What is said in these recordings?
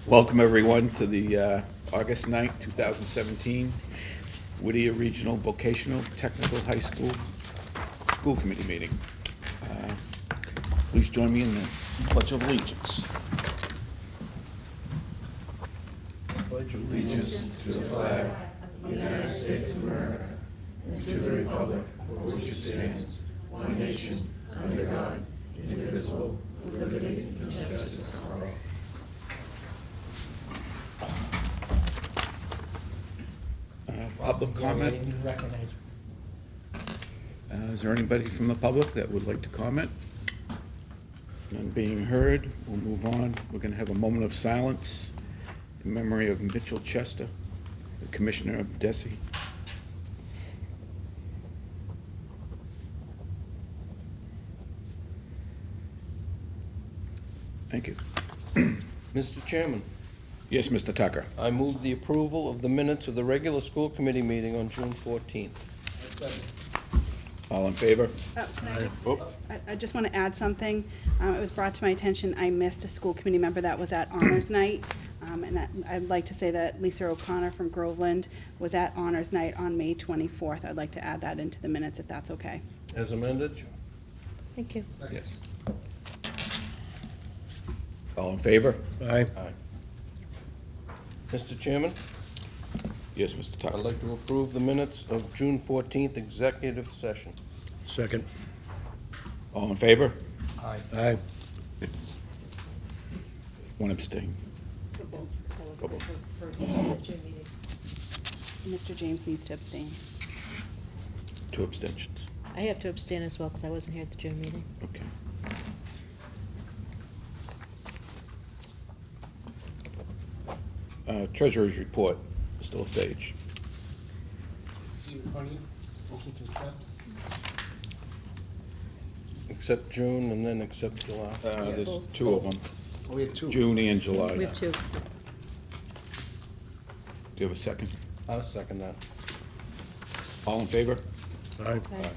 Welcome, everyone, to the August 9th, 2017 Whittier Regional Vocational Technical High School School Committee meeting. Please join me in the Pledge of Allegiance. Pledge of allegiance to the flag of the United States of America and to the republic for which it stands, one nation, under God, indivisible, with liberty and justice for all. Public comment? Is there anybody from the public that would like to comment? None being heard, we'll move on. We're going to have a moment of silence in memory of Mitchell Chester, the Commissioner of DESE. Thank you. Mr. Chairman, Yes, Mr. Tucker. I move the approval of the minutes of the regular school committee meeting on June 14th. All in favor? Can I just, Oh. I just want to add something. It was brought to my attention, I missed a school committee member that was at Honors Night. I'd like to say that Lisa O'Connor from Groveland was at Honors Night on May 24th. I'd like to add that into the minutes if that's okay. As amended? Thank you. Yes. All in favor? Aye. Mr. Chairman, Yes, Mr. Tucker. I'd like to approve the minutes of June 14th executive session. Second. All in favor? Aye. One abstain. So both, so it's Double. for June meetings. Mr. James needs to abstain. Two abstentions. I have to abstain as well because I wasn't here at the June meeting. Okay. Treasurer's report, Mr. Lesage. See in front of you, motion to accept. Except June and then except July. There's Both. two of them, Oh, we have two. June and July. We have two. Do you have a second? I'll second that. All in favor? Aye. Aye.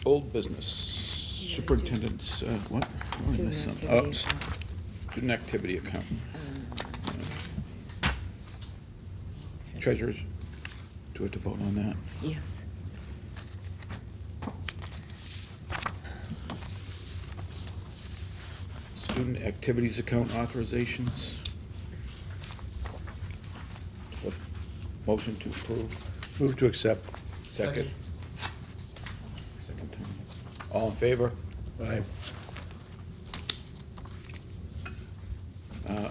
Old business, superintendent's, what? Oh, I Student missed some. activity Oh, account. Student activity account. Treasurers, do we have to vote on that? Yes. Student activities account authorizations. What- Motion to approve. Move to accept. Second. Second time. All in favor? Aye.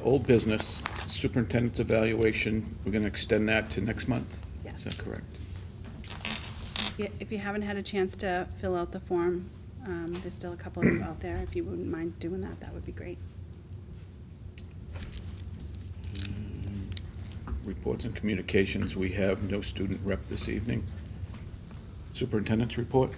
Old business, superintendent's evaluation, we're gonna extend that to next month? Yes. Is that correct? If you haven't had a chance to fill out the form, there's still a couple of you out there. If you wouldn't mind doing that, that would be great. Reports and communications, we have no student rep this evening. Superintendent's report,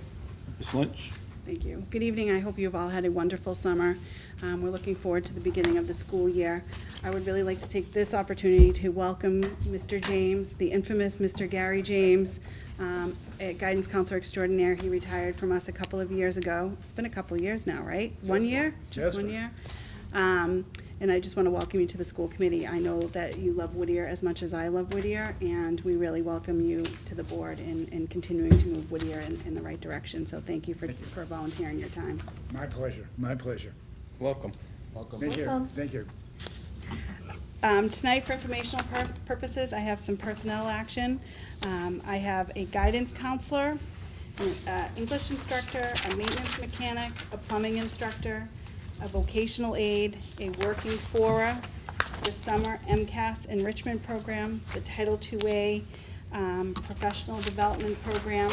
Ms. Lynch? Thank you. Good evening. I hope you've all had a wonderful summer. We're looking forward to the beginning of the school year. I would really like to take this opportunity to welcome Mr. James, the infamous Mr. Gary James, a guidance counselor extraordinaire. He retired from us a couple of years ago. It's been a couple of years now, right? 1 year? Just Yes, 1 ma'am. year? And I just want to welcome you to the school committee. I know that you love Whittier as much as I love Whittier, and we really welcome you to the board in continuing to move Whittier in the right direction. So thank you for volunteering your time. My pleasure, my pleasure. Welcome. Welcome. Thank you, Welcome. thank you. Tonight, for informational purposes, I have some personnel action. I have a guidance counselor, an English instructor, a maintenance mechanic, a plumbing instructor, a vocational aide, a working fora, the summer MCAS enrichment program, the Title IIA professional development program,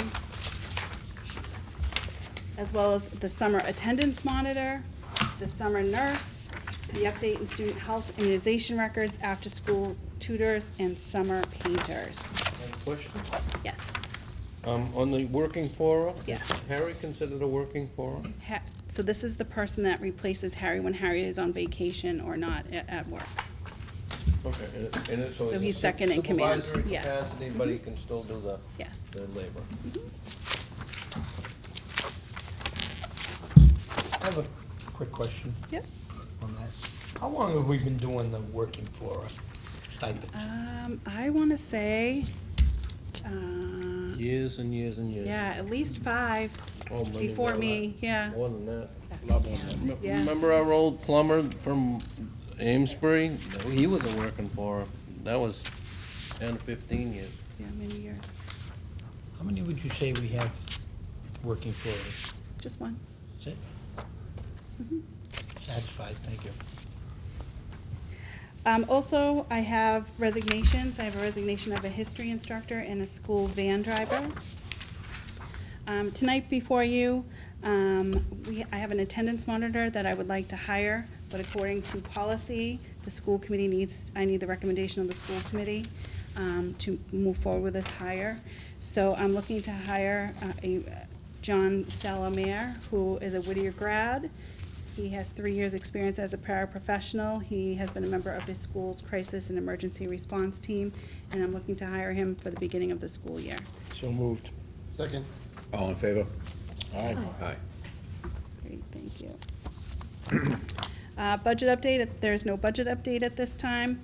as well as the summer attendance monitor, the summer nurse, the update in student health immunization records, after-school tutors, and summer painters. Any questions? Yes. On the working fora? Yes. Is Harry considered a working fora? So this is the person that replaces Harry when Harry is on vacation or not at work. Okay, and it, So it's he's a second in command, supervisory yes. capacity, but he can still do the Yes. labor. I have a quick question Yep. on that. How long have we been doing the working for stipends? I want to say, Years and years and years. yeah, at least 5 Oh, maybe before more me, than yeah. that. More than that. Yeah. Remember our old plumber from Amesbury? He wasn't working for her. That was 10, 15 years. Yeah, many years. How many would you say we have working for us? Just one. Is it? Mhm. Satisfied, thank you. Also, I have resignations. I have a resignation of a history instructor and a school van driver. Tonight before you, I have an attendance monitor that I would like to hire, but according to policy, the school committee I need the recommendation of the school committee to move forward with this hire. So I'm looking to hire John Salamere, who is a Whittier grad. He has 3 years' experience as a paraprofessional. He has been a member of his school's crisis and emergency response team, and I'm looking to hire him for the beginning of the school year. So moved. Second. All in favor? Aye. Aye. Great, thank you. Budget update, there's no budget update at this time.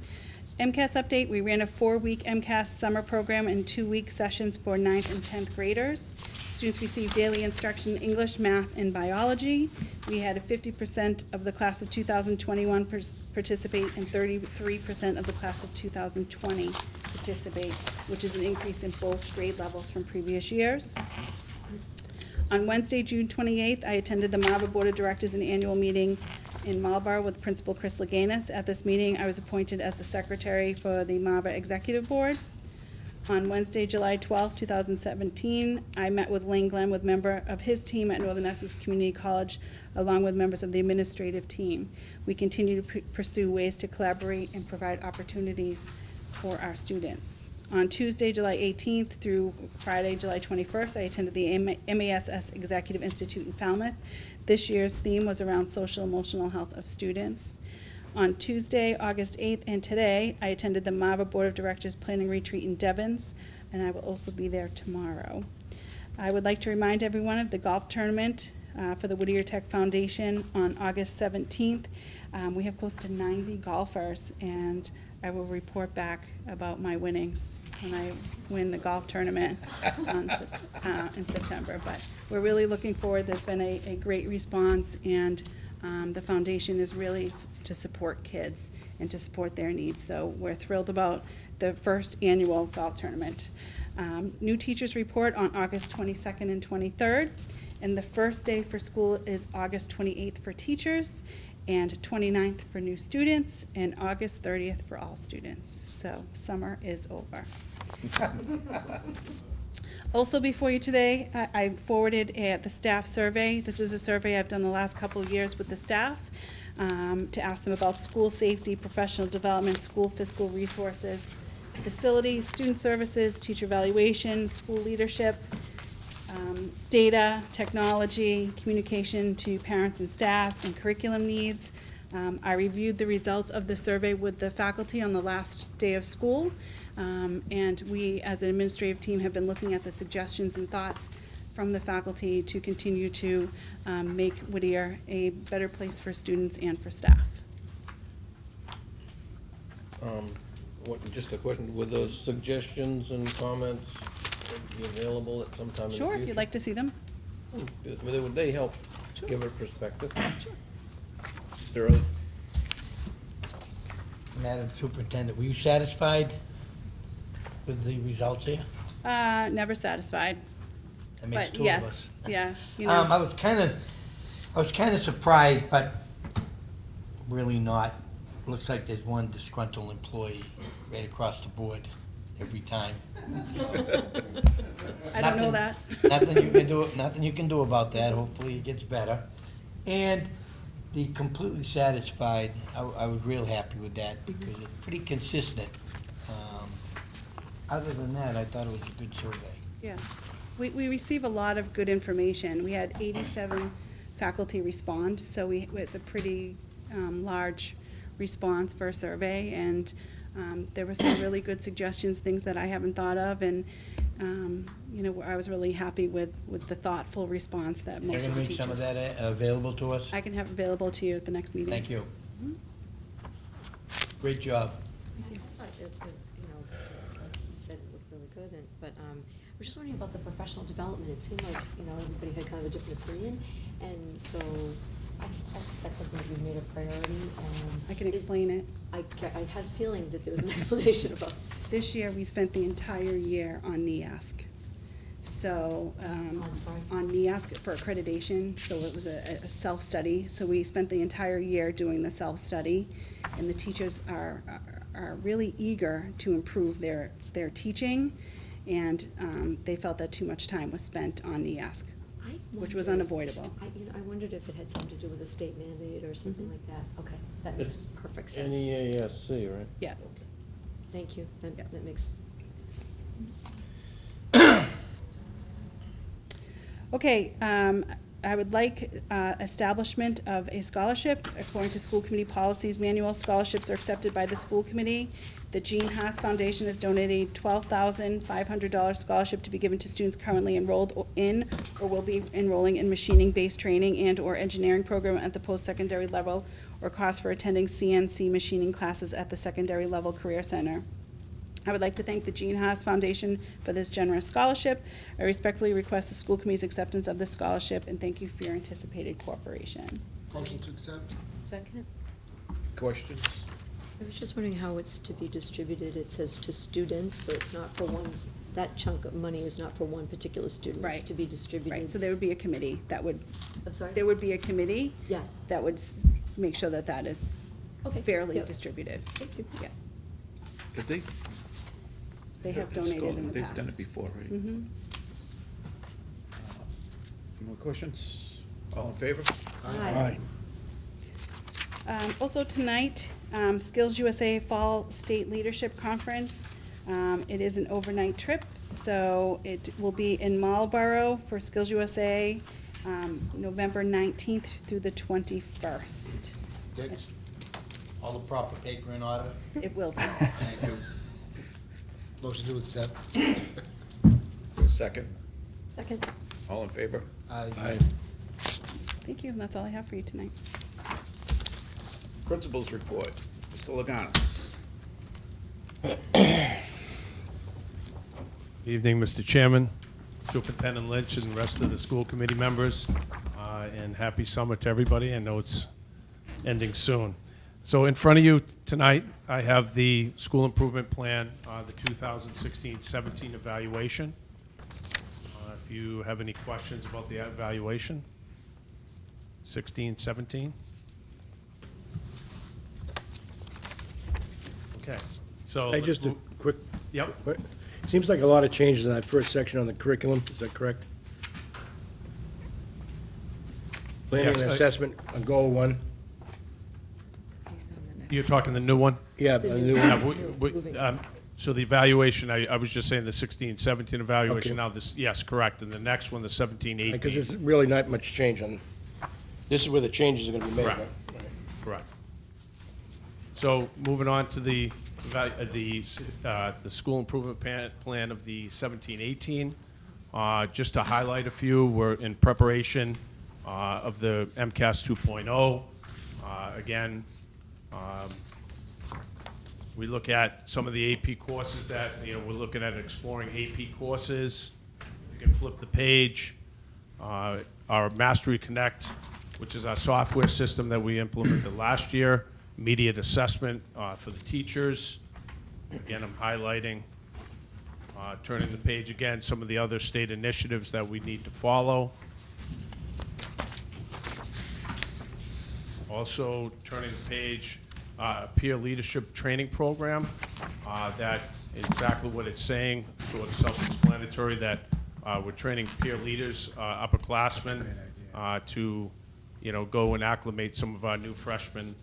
MCAS update, we ran a 4-week MCAS summer program and 2-week sessions for 9th and 10th graders. Students received daily instruction in English, math, and biology. We had 50% of the class of 2021 participate and 33% of the class of 2020 participate, which is an increase in both grade levels from previous years. On Wednesday, June 28th, I attended the MAVA Board of Directors' annual meeting in Marlborough with Principal Chris Leganis. At this meeting, I was appointed as the secretary for the MAVA Executive Board. On Wednesday, July 12th, 2017, I met with Lane Glenn with member of his team at Northern Essex Community College, along with members of the administrative team. We continue to pursue ways to collaborate and provide opportunities for our students. On Tuesday, July 18th through Friday, July 21st, I attended the MASS Executive Institute in Falmouth. This year's theme was around social emotional health of students. On Tuesday, August 8th, and today, I attended the MAVA Board of Directors Planning Retreat in Devens, and I will also be there tomorrow. I would like to remind everyone of the golf tournament for the Whittier Tech Foundation on August 17th. We have close to 90 golfers, and I will report back about my winnings when I win the golf tournament in September. But we're really looking forward. There's been a great response, and the foundation is really to support kids and to support their needs. So we're thrilled about the first annual golf tournament. New teachers report on August 22nd and 23rd. And the first day for school is August 28th for teachers, and 29th for new students, and August 30th for all students. So summer is over. Also before you today, I forwarded the staff survey. This is a survey I've done the last couple of years with the staff to ask them about school safety, professional development, school fiscal resources, facilities, student services, teacher evaluation, school leadership, data, technology, communication to parents and staff, and curriculum needs. I reviewed the results of the survey with the faculty on the last day of school, and we, as an administrative team, have been looking at the suggestions and thoughts from the faculty to continue to make Whittier a better place for students and for staff. Just a question, were those suggestions and comments be available at some time in the future? Sure, if you'd like to see them. Would they help give a perspective? Sure. Mr. Early? Madam Superintendent, were you satisfied with the results here? Never satisfied, That makes but two of yes, us. yeah, you I know. was kind of surprised, but really not. Looks like there's one disgruntled employee right across the board every time. I don't know Nothing- that. Nothing you can do about that. Hopefully it gets better. And the completely satisfied, I was real happy with that because it's pretty consistent. Other than that, I thought it was a good survey. Yeah, we receive a lot of good information. We had 87 faculty respond, so it's a pretty large response for a survey, and there were some really good suggestions, things that I haven't thought of, and You know, I was really happy with the thoughtful response that You're most gonna of the make teachers. some of that available to us? I can have available to you at the next meeting. Thank you. Great job. I thought you know, like you said, it looked really good, but I was just wondering about the professional development. It seemed like, you know, everybody had kind of a different opinion, and so I think that's something that we made a priority. I can explain it. I had a feeling that there was an explanation about. This year, we spent the entire year on NEASC. So, I'm sorry? on NEASC for accreditation, so it was a self-study. So we spent the entire year doing the self-study, and the teachers are really eager to improve their teaching, and they felt that too much time was spent on NEASC, which was unavoidable. I wondered if it had something to do with a state mandate or something like that. Okay, that makes perfect sense. NEASC, right? Yeah. Thank you, Yeah. that makes sense. Okay, I would like establishment of a scholarship. According to school committee policies manual, scholarships are accepted by the school committee. The Gene Haas Foundation has donated $12,500 scholarship to be given to students currently enrolled in or will be enrolling in machining-based training and/or engineering program at the post-secondary level, or cost for attending CNC machining classes at the secondary level career center. I would like to thank the Gene Haas Foundation for this generous scholarship. I respectfully request the school committee's acceptance of this scholarship, and thank you for your anticipated cooperation. Motion to accept? Second? Questions? I was just wondering how it's to be distributed. It says to students, so it's not for one, that chunk of money is not for one particular student. It's Right. to be distributed. Right, so there would be a committee that would, I'm sorry? there would be a committee Yeah, that would make sure that that is okay. fairly Yep. distributed. Thank you. Yeah, Did they? they have donated in the They've past. done it before, right? Mhm. More questions? All in favor? Aye. Also tonight, Skills USA Fall State Leadership Conference. It is an overnight trip, so it will be in Marlborough for Skills USA, November 19th through the 21st. Dick, all the proper paper in order? It will be. Thank you. Motion to accept? Is there a second? Second? All in favor? Aye. Thank you, and that's all I have for you tonight. Principals report. Mr. Laganos. Evening, Mr. Chairman, Superintendent Lynch, and the rest of the school committee members, and happy summer to everybody. I know it's ending soon. So in front of you tonight, I have the school improvement plan, the 2016-17 evaluation. If you have any questions about the evaluation, 16-17. Okay, so. Hey, let's just a move- quick, Yep. seems like a lot of changes in that first section on the curriculum, is that correct? Planning Yes, and I- assessment, on goal one. You're talking the new one? Yeah, The a new new one. one. Yeah, so the evaluation, I was just saying the 16-17 evaluation, Okay. now this, yes, correct, and the next one, the 17-18. Because there's really not much change on, this is where the changes are gonna be made, right? Correct. Correct. So moving on to the school improvement plan of the 17-18. Just to highlight a few, we're in preparation of the MCAS 2.0. Again, we look at some of the AP courses that, we're looking at exploring AP courses. You can flip the page. Our Mastery Connect, which is our software system that we implemented last year, immediate assessment for the teachers. Again, I'm highlighting, turning the page again, some of the other state initiatives that we need to follow. Also, turning the page, peer leadership training program, that exactly what it's saying, sort of self-explanatory, that we're training peer leaders, upperclassmen, to, go and acclimate some of our new freshmen,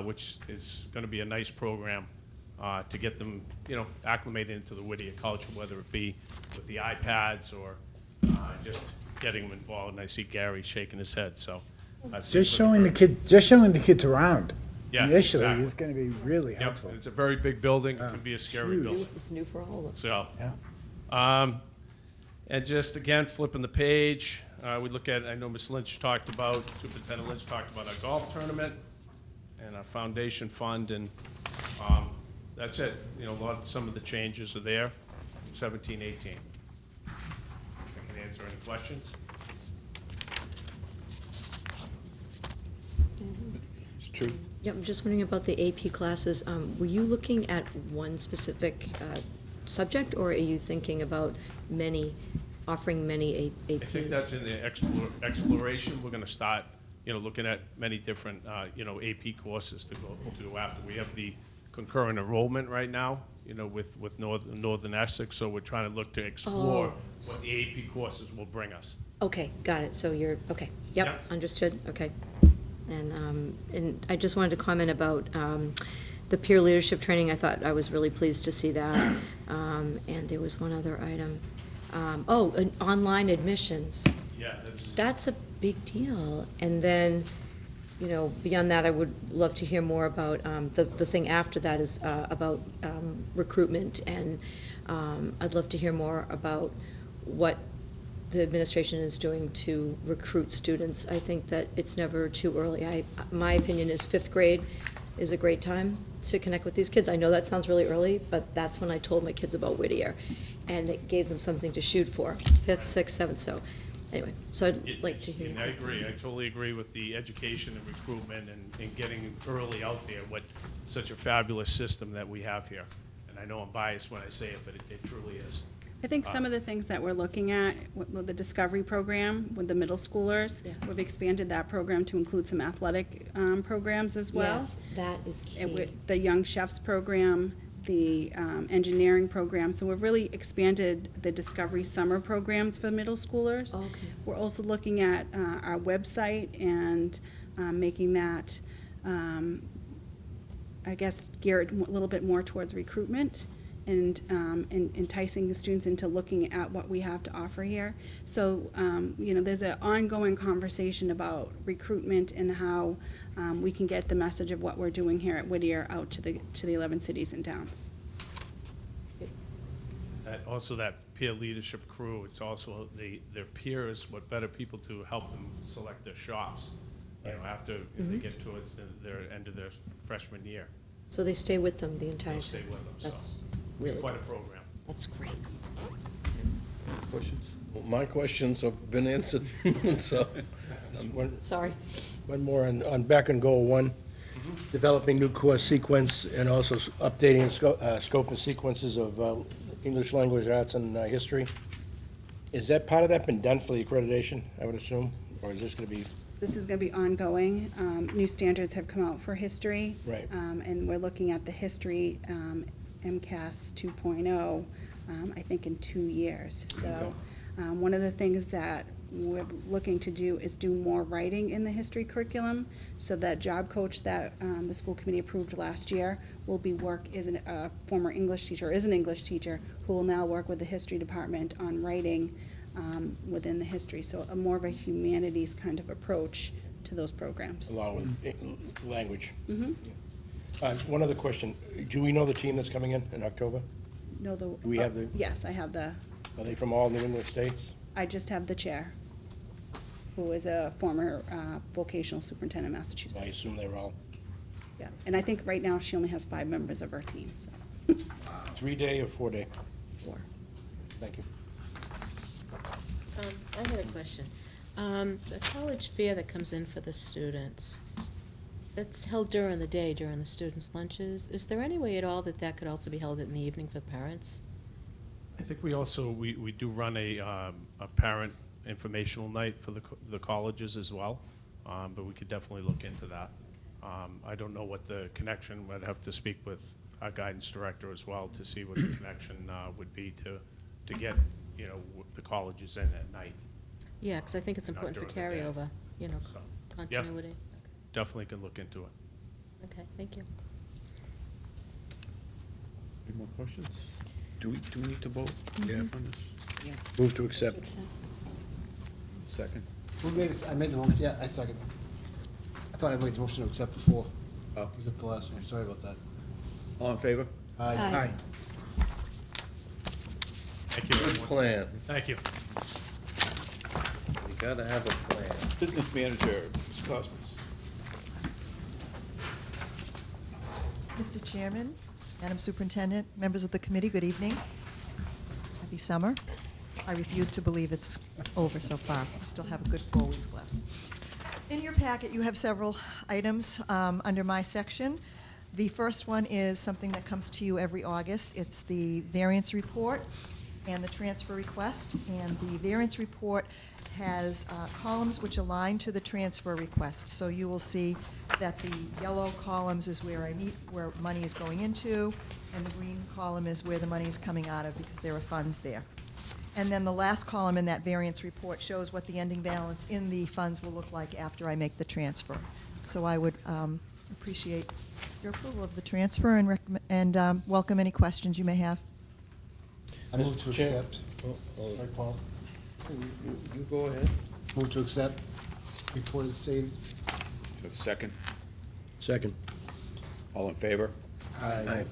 which is going to be a nice program to get them, acclimated into the Whittier culture, whether it be with the iPads or just getting them involved. And I see Gary shaking his head, so. Just showing the kids around. Yeah, Initially, exactly. is gonna be really Yep, helpful. it's a very big building, it can be a scary huge. building. It's new for all of us. So, Yeah. And just again, flipping the page, we look at, I know Ms. Lynch talked about, Superintendent Lynch talked about our golf tournament and our foundation fund, and that's it. You know, some of the changes are there, 17, 18. I can answer any questions. It's true. Yeah, I'm just wondering about the AP classes. Were you looking at one specific subject, or are you thinking about offering many AP? I think that's in the exploration. We're gonna start, you know, looking at many different, you know, AP courses to go to after. We have the concurrent enrollment right now, you know, with Northern Essex, so we're trying to look to explore what the AP courses will bring us. Okay, got it. So you're, okay, yep, Yeah. understood, okay. And I just wanted to comment about the peer leadership training. I thought I was really pleased to see that. And there was one other item. Online admissions. Yeah, That's a big deal. And then, you know, beyond that, I would love to hear more about, the thing after that is about recruitment. And I'd love to hear more about what the administration is doing to recruit students. I think that it's never too early. My opinion is 5th grade is a great time to connect with these kids. I know that sounds really early, but that's when I told my kids about Whittier, and it gave them something to shoot for, 5th, 6th, 7th, so, anyway, so I'd like to hear. And I agree, I totally agree with the education and recruitment and getting early out there, what such a fabulous system that we have here. And I know I'm biased when I say it, but it truly is. I think some of the things that we're looking at, with the Discovery Program with the middle schoolers, Yeah. we've expanded that program to include some athletic programs as well. Yes, that is And key. with the Young Chefs Program, the engineering program, so we've really expanded the Discovery Summer programs for middle schoolers. Okay. We're also looking at our website and making that, I guess, geared a little bit more towards recruitment and enticing the students into looking at what we have to offer here. So, you know, there's an ongoing conversation about recruitment and how we can get the message of what we're doing here at Whittier out to the 11 cities and towns. Also that peer leadership crew, it's also their peers, what better people to help them select their shops, you know, after they get towards their end of their freshman year. So they stay with them the entire They'll time? stay with them, so. That's really Quite a good. program. That's great. Questions? Well, my questions have been answered, so. Sorry. One more on back and goal one, developing new course sequence and also updating scope and sequences of English language, arts, and history. Is that part of that been done for the accreditation, I would assume? Or is this going to be, This is going to be ongoing. New standards have come out for history. Right. And we're looking at the history MCAS 2.0, I think in 2 years. So one of the things that we're looking to do is do more writing in the history curriculum. So that job coach that the school committee approved last year will be is a former English teacher, is an English teacher, who will now work with the history department on writing within the history. So a more of a humanities kind of approach to those programs. along with language? Mhm. One other question. Do we know the team that's coming in October? No, Do we have the, Yes, I have are they from all New England states? I just have the chair, who is a former vocational superintendent in Massachusetts. I assume they're all Yeah, and I think right now she only has 5 members of her team, so. 3-day or 4-day? 4. Thank you. I had a question. The college fair that comes in for the students, that's held during the day, during the students' lunches. Is there any way at all that that could also be held in the evening for parents? I think we also, we do run a parent informational night for the colleges as well, but we could definitely look into that. I don't know what the connection, I'd have to speak with our guidance director as well to see what the connection would be to get, you know, the colleges in at night. Yeah, because I think it's Not important for during the day. carryover, you know, So, continuity. definitely can look into it. Okay, thank you. Any more questions? Do we need to vote? Yeah. On this? Move to accept. Second? Who made it? I made the motion, yeah, I second. I thought I made the motion to accept before. Oh. It was at the last one, sorry about that. All in favor? Aye. Aye. Thank you, everyone. plan. Thank you. You gotta have a plan. Business manager, Ms. Cosmos. Mr. Chairman, Madam Superintendent, members of the committee, good evening. Happy summer. I refuse to believe it's over so far. We still have a good 4 weeks left. In your packet, you have several items under my section. The first one is something that comes to you every August. It's the variance report and the transfer request. And the variance report has columns which align to the transfer request. So you will see that the yellow columns is where where money is going into, and the green column is where the money is coming out of, because there are funds there. And then the last column in that variance report shows what the ending balance in the funds will look like after I make the transfer. So I would appreciate your approval of the transfer and welcome any questions you may have. I move to Mr. Chair. accept. Sorry, Paul. You go ahead. Move to accept. Report as stated. Do you have a second? Second. All in favor? Aye.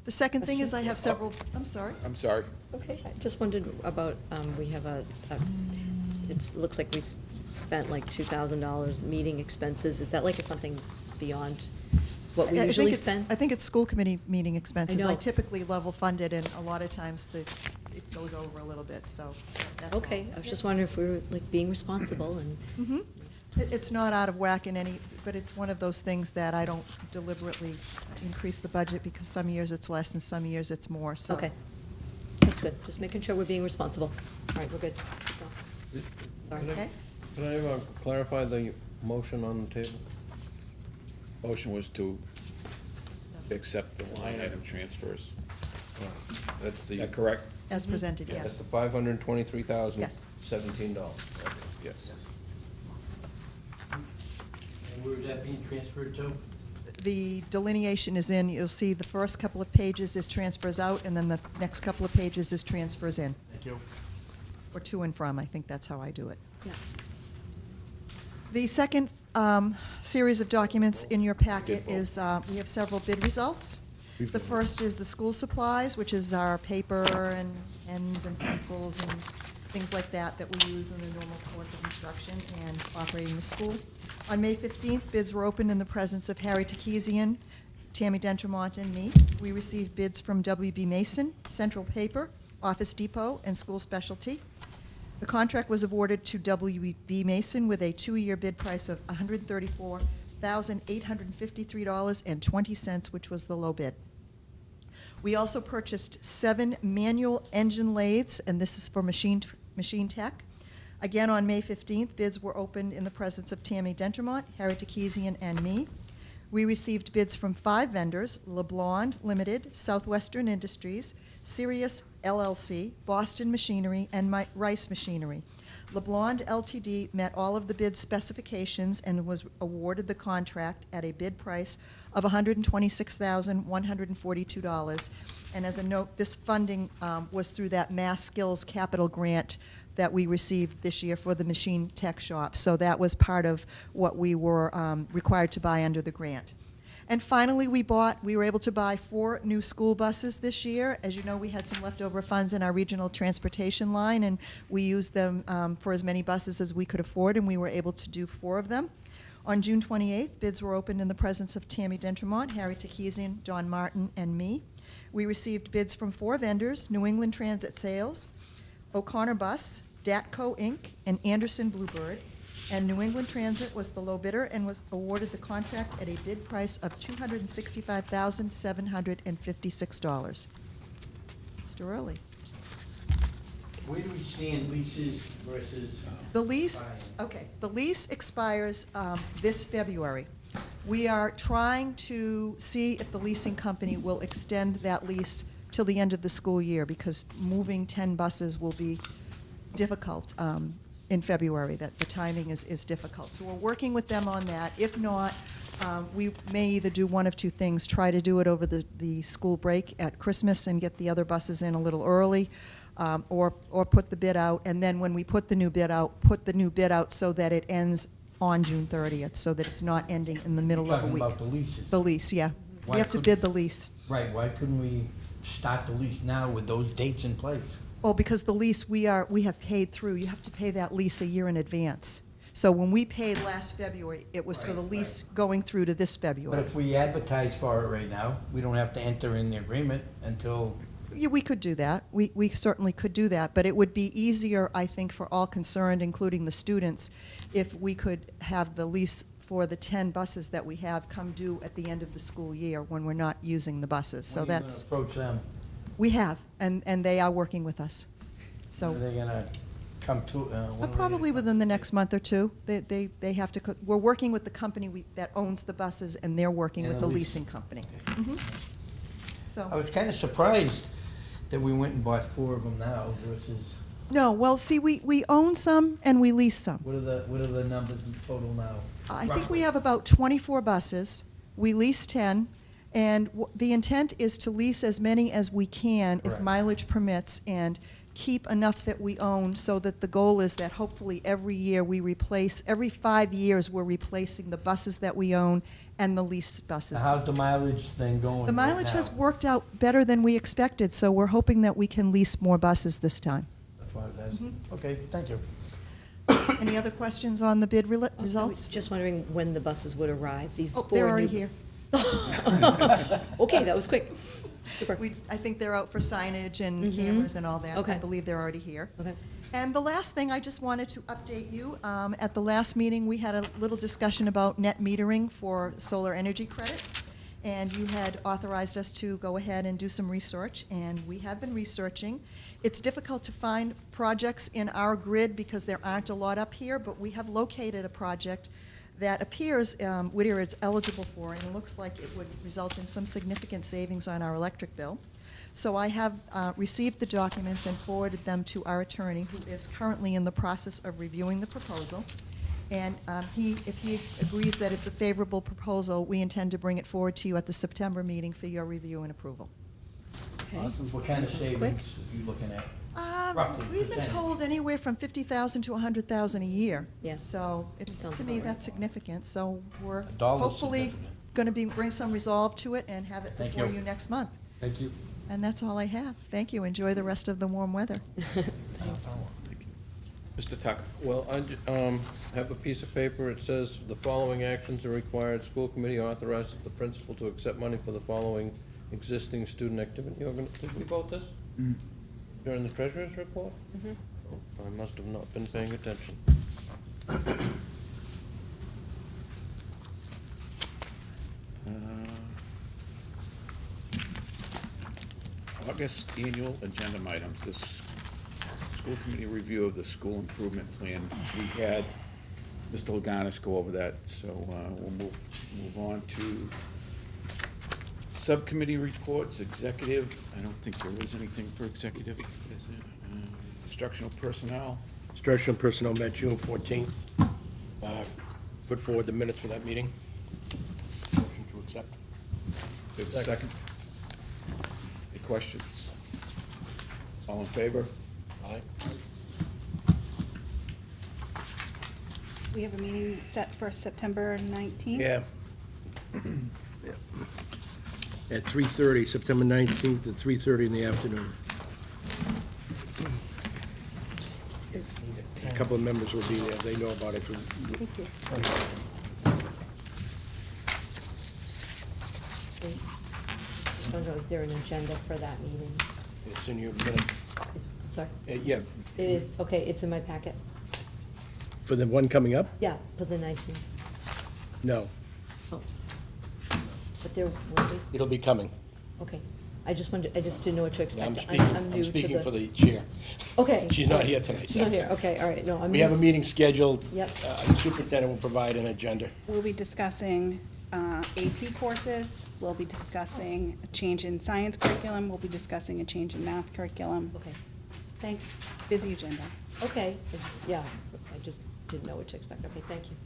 The second thing is I have several, I'm sorry. I'm sorry. Okay, I just wondered about, we have looks like we spent like $2,000 meeting expenses. Is that like something beyond what we I usually think it's- spend? I think it's school committee meeting expenses. I know. I typically level fund it, and a lot of times it goes over a little bit, so that's all. Okay, I was just wondering if we were like being responsible and, Mhm. It's not out of whack in any, but it's one of those things that I don't deliberately increase the budget, because some years it's less and some years it's more, so. okay. That's good, just making sure we're being responsible. All right, we're good. Keep going. Sorry. Can I- Okay. Can I clarify the motion on the table? Motion was to accept the line item transfers. That's Is the, that correct? As presented, that's yes. the $523,017. Yes. Okay. Yes. And where is that being transferred to? The delineation is in, you'll see the first couple of pages is transfers out, and then the next couple of pages is transfers in, Thank you. or to and from, I think that's how I do it. Yes. The second series of documents in your packet is, we have several bid results. The first is the school supplies, which is our paper and pens and pencils and things like that that we use in the normal course of instruction and operating the school. On May 15th, bids were opened in the presence of Harry Takesian, Tammy Dentremont, and me. We received bids from W.B. Mason, Central Paper, Office Depot, and School Specialty. The contract was awarded to W.B. Mason with a 2-year bid price of $134,853.20, which was the low bid. We also purchased 7 manual engine lathes, and this is for Machine Tech. Again, on May 15th, bids were opened in the presence of Tammy Dentremont, Harry Takesian, and me. We received bids from 5 vendors: LeBlond Limited, Southwestern Industries, Sirius LLC, Boston Machinery, and Rice Machinery. LeBlond Ltd. met all of the bid specifications and was awarded the contract at a bid price of $126,142. And as a note, this funding was through that Mass Skills Capital Grant that we received this year for the Machine Tech Shop. So that was part of what we were required to buy under the grant. And finally, we were able to buy 4 new school buses this year. As you know, we had some leftover funds in our regional transportation line, and we used them for as many buses as we could afford, and we were able to do 4 of them. On June 28th, bids were opened in the presence of Tammy Dentremont, Harry Takesian, John Martin, and me. We received bids from 4 vendors: New England Transit Sales, O'Connor Bus, Datco Inc., and Anderson Bluebird. And New England Transit was the low bidder and was awarded the contract at a bid price of $265,756. Mr. Early. Where do we stand leases versus? The lease, buying? okay, the lease expires this February. We are trying to see if the leasing company will extend that lease till the end of the school year, because moving 10 buses will be difficult in February, that the timing is difficult. So we're working with them on that. If not, we may either do one of 2 things: try to do it over the school break at Christmas and get the other buses in a little early, or put the bid out, and then when we put the new bid out so that it ends on June 30th, so that it's not ending in the middle of a Talking week. about the leases. The lease, yeah. We Why have to couldn't- bid the lease. Right, why couldn't we start the lease now with those dates in place? Well, because the lease, we have paid through, you have to pay that lease a year in advance. So when we paid last February, it was for the lease going through to this But February. if we advertise for it right now, we don't have to enter in the agreement until, Yeah, we could do that. We certainly could do that, but it would be easier, I think, for all concerned, including the students, if we could have the lease for the 10 buses that we have come due at the end of the school year when we're not using the buses. So when are you gonna that's, approach them? we have, and they are working with us. When So are they gonna come to? When are they gonna probably come? within the next month or two. They have to, we're working with the company that owns the buses, and they're working And with the the leasing. leasing company. Mhm. I So, was kind of surprised that we went and bought 4 of them now versus, no, well, see, we own some and we lease some. what are the numbers in total now? I think we Roughly. have about 24 buses. We lease 10, and the intent is to lease as many as we can if Correct. mileage permits, and keep enough that we own, so that the goal is that hopefully every year we replace, every 5 years, we're replacing the buses that we own and the leased buses. How's the mileage thing going? The right mileage has now? worked out better than we expected, so we're hoping that we can lease more buses this time. That's why I was asking. Mm-hmm. Okay, thank you. Any other questions on the bid results? Just wondering when the buses would arrive, these Oh, 4 they're already new- here. Okay, that was quick. Super. I think they're out for signage and Mhm. cameras and all that. I Okay. believe they're already here. Okay. And the last thing, I just wanted to update you. At the last meeting, we had a little discussion about net metering for solar energy credits. And you had authorized us to go ahead and do some research, and we have been researching. It's difficult to find projects in our grid because there aren't a lot up here, but we have located a project that appears Whittier is eligible for, and it looks like it would result in some significant savings on our electric bill. So I have received the documents and forwarded them to our attorney, who is currently in the process of reviewing the proposal. And if he agrees that it's a favorable proposal, we intend to bring it forward to you at the September meeting for your review and approval. Okay. Awesome. What kind of That's quick. savings are you looking at? Roughly, We've been percentage. told anywhere from 50,000 to 100,000 a year. Yeah. So it's, Sounds to me, about right. that's significant. So we're A dollar's hopefully significant. going to bring some resolve to it and have it Thank before you. you next month. Thank you. And that's all I have. Thank you. Enjoy the rest of the warm weather. Mr. Tucker. Well, I have a piece of paper. It says the following actions are required. School committee authorizes the principal to accept money for the following existing student activity. Did we vote this during the treasurer's report? Mhm. Oh, I must have not been paying attention. August annual agenda items, this school committee review of the school improvement plan. We had Mr. Laganis go over that, so we'll move on to subcommittee reports, executive. I don't think there is anything for executive, is there? Instructional personnel. Instructional personnel met June 14th. Put forward the minutes for that meeting. Motion to accept. Do you have a second? Any questions? All in favor? Aye. We have a meeting set for September 19th. Yeah. At 3:30, September 19th at 3:30 in the afternoon. Is- A couple of members will be there. They know about it. Thank you. Just wonder, is there an agenda for that meeting? It's in your minute. It's, sorry, Yeah, it is, okay, it's in my packet. for the one coming up? Yeah, for the 19th. No, Oh. But there will be, it'll be coming. okay. I just didn't know what to Yeah, expect. I'm new to speaking for the chair. Okay. She's not all right. here tonight, She's not so. here, okay, all right, no, I'm. We have a meeting scheduled. Yep. The superintendent will provide an agenda. We'll be discussing AP courses, we'll be discussing a change in science curriculum, we'll be discussing a change in math curriculum. Okay, thanks. Busy agenda. Okay, I just didn't know what to expect. Okay, thank you.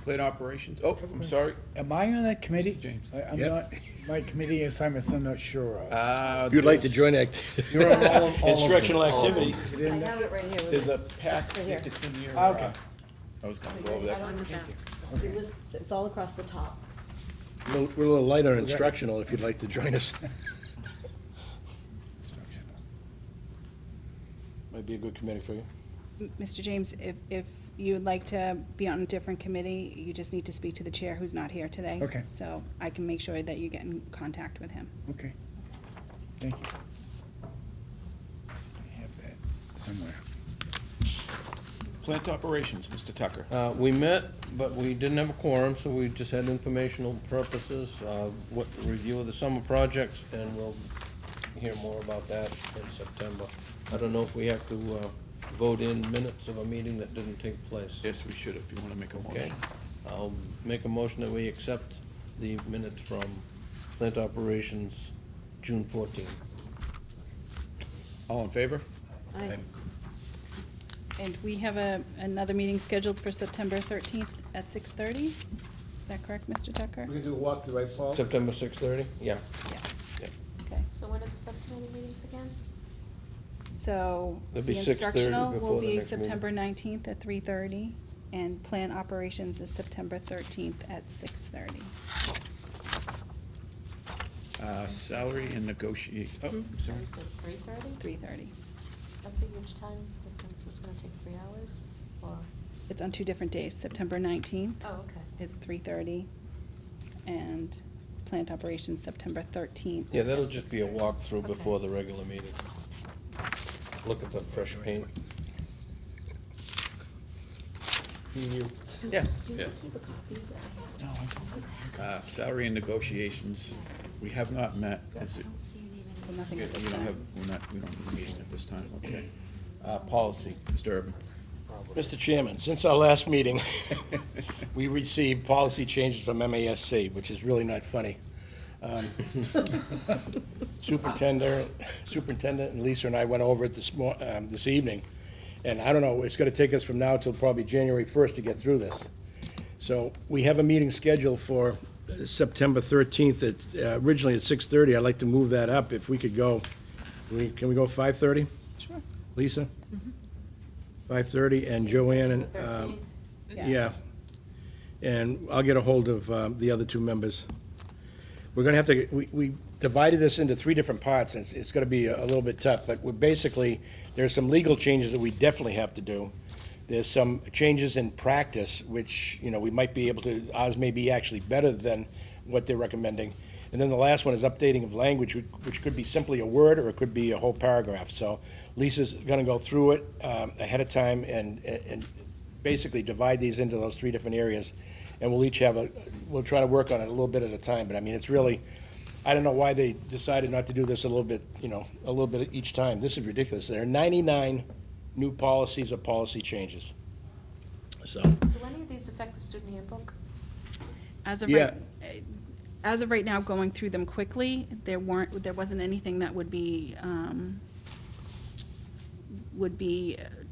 Plate operations, oh, I'm sorry. Am I on that committee? James. I'm Yep. not, my committee assignments, I'm not sure of. If you'd like to join You're on all of them. instructional activity. You I didn't- have it right here. There's a It's pack, right here. it's in your, Okay. I was gonna go over that. It's all across the top. We're a little light on instructional if you'd like to join us. Might be a good committee for you. Mr. James, if you'd like to be on a different committee, you just need to speak to the chair who's not here today. Okay. So I can make sure that you get in contact with him. Okay. Thank you. I have that somewhere. Plant operations, Mr. Tucker. We met, but we didn't have a quorum, so we just had informational purposes, what, review of the summer projects, and we'll hear more about that in September. I don't know if we have to vote in minutes of a meeting that didn't take place. Yes, we should, if you want to make a Okay, motion. I'll make a motion that we accept the minutes from plant operations, June 14. All in favor? Aye. And we have another meeting scheduled for September 13th at 6:30. Is that correct, Mr. Tucker? We're gonna do a walkthrough, right, Paul? September 6:30? Yeah. Yeah. Yeah. Okay. So when are the subcommittee meetings again? So It'll be the 6:30 instructional before will the be next meeting. September 19th at 3:30, and plant operations is September 13th at 6:30. Salary and negotiate, oh, So sorry. we said 3:30? 3:30. That's a huge time difference. It's gonna take 3 hours, or? It's on 2 different days. September 19th Oh, okay. is 3:30, and plant operations September 13th. Yeah, that'll at just be a 6:30. walkthrough Okay. before the regular meeting. Look at the fresh paint. You. Yeah. Yeah. Keep a copy of that. No, I don't. Salary and negotiations, we have not met. Is I it, don't see your name Well, anywhere. nothing we at this don't time. have, we don't have a meeting at this time, okay. Policy, Mr. Urban. Mr. Chairman, since our last meeting, we received policy changes from MASC, which is really not funny. Superintendent and Lisa and I went over it this evening, and I don't know, it's gonna take us from now till probably January 1st to get through this. So we have a meeting scheduled for September 13th, originally at 6:30. I'd like to move that up if we could go. Can we go 5:30? Sure. Lisa? 5:30, and Joanne and, 13th? Yes. yeah. And I'll get a hold of the other two members. We're gonna have to, we divided this into 3 different parts, and it's gonna be a little bit tough, but we're basically, there's some legal changes that we definitely have to do. There's some changes in practice, which, you know, we might be able to, ours may be actually better than what they're recommending. And then the last one is updating of language, which could be simply a word, or it could be a whole paragraph. So Lisa's gonna go through it ahead of time and basically divide these into those 3 different areas. And we'll each have we'll try to work on it a little bit at a time, but I mean, it's really, I don't know why they decided not to do this a little bit, a little bit each time. This is ridiculous. There are 99 new policies or policy changes. So, Do any of these affect the student handbook? As of Yeah. as of right now, going through them quickly, there wasn't anything that would be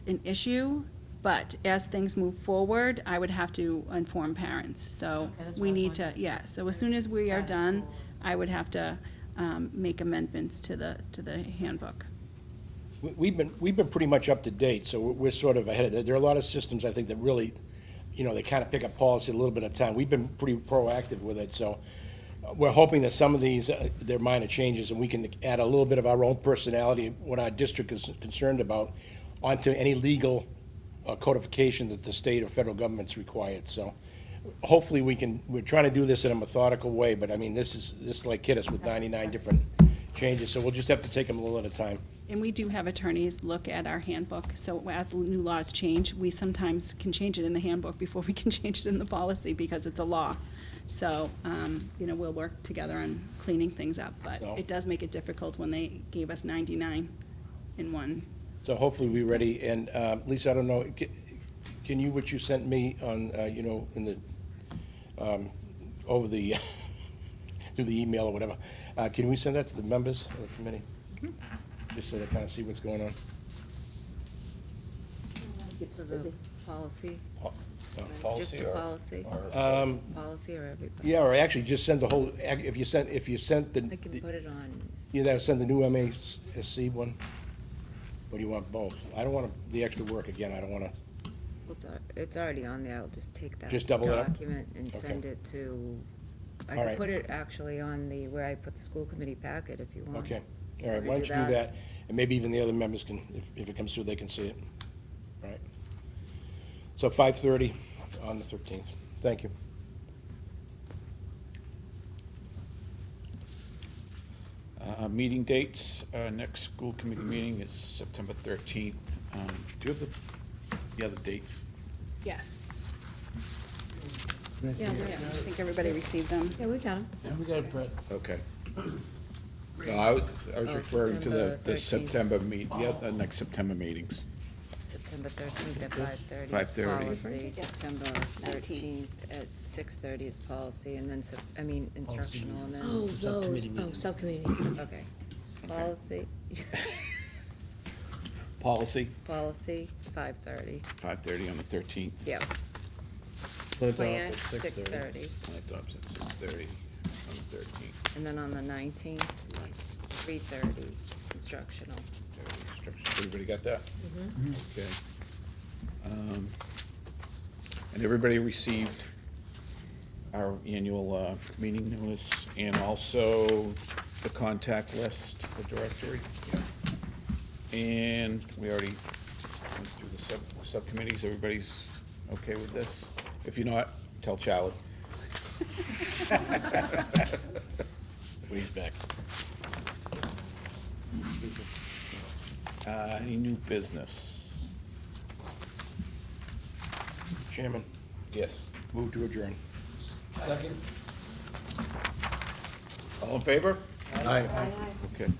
an issue. But as things move forward, I would have to inform parents. So Okay, that's what we I was need to, wondering. yeah, so as soon as we are Status done, quo. I would have to make amendments to the handbook. we've been pretty much up to date, so we're sort of ahead of it. There are a lot of systems, I think, that really, they kind of pick up policy a little bit at a time. We've been pretty proactive with it, so we're hoping that some of these, they're minor changes, and we can add a little bit of our own personality, what our district is concerned about, onto any legal codification that the state or federal government's required. So hopefully we're trying to do this in a methodical way, but I mean, this is like hit us with 99 different changes, so we'll just have to take them a little at a time. And we do have attorneys look at our handbook, so as new laws change, we sometimes can change it in the handbook before we can change it in the policy, because it's a law. So, we'll work together on cleaning things up, but So- it does make it difficult when they gave us 99 in one. So hopefully we're ready, and Lisa, I don't know, can you, what you sent me on, in the, over the, through the email or whatever, can we send that to the members of the committee? Just so they kind of see what's going on? For the policy, just Policy the or- policy, or- policy or everybody? Yeah, or actually just send the whole, if you sent the. I can put it on, You gotta send the new MASC one? Or do you want both? I don't want the extra work again, I don't wanna, it's already on there, I'll just take that Just double it up? document and Okay. send it to I All could right. put it actually on the, where I put the school committee packet if you want. Okay, all right, Happy why to don't you do that? And maybe even the other members can, if it comes through, they can see it. All right. So 5:30 on the 13th. Thank you. Meeting dates, next school committee meeting is September 13th. Do you have the other dates? Yes. Yeah, I think everybody received them. yeah, we got them. And we got it, Brett. Okay. No, I was Oh, referring to the September 13th. September the next September meetings. September 13th at 5:30 is 5:30. policy, September 13th at 6:30 is policy, and then, instructional, and Oh, then, The subcommittee those, oh, meetings. subcommittees. okay. Policy, Policy, 5:30, 5:30 on the 13th. yeah. Clinton Plan, at 6:30. 6:30, Laptops at 6:30 on the 13th. and then on the 19th, 3:30, instructional. Everybody got that? Okay. And everybody received our annual meeting notice and also the contact list, the directory. And we already went through the subcommittees. Everybody's okay with this? If you're not, tell Charlie. He's back. Any new business? Chairman, Yes. move to adjourn. Second? All in favor? Aye. Okay.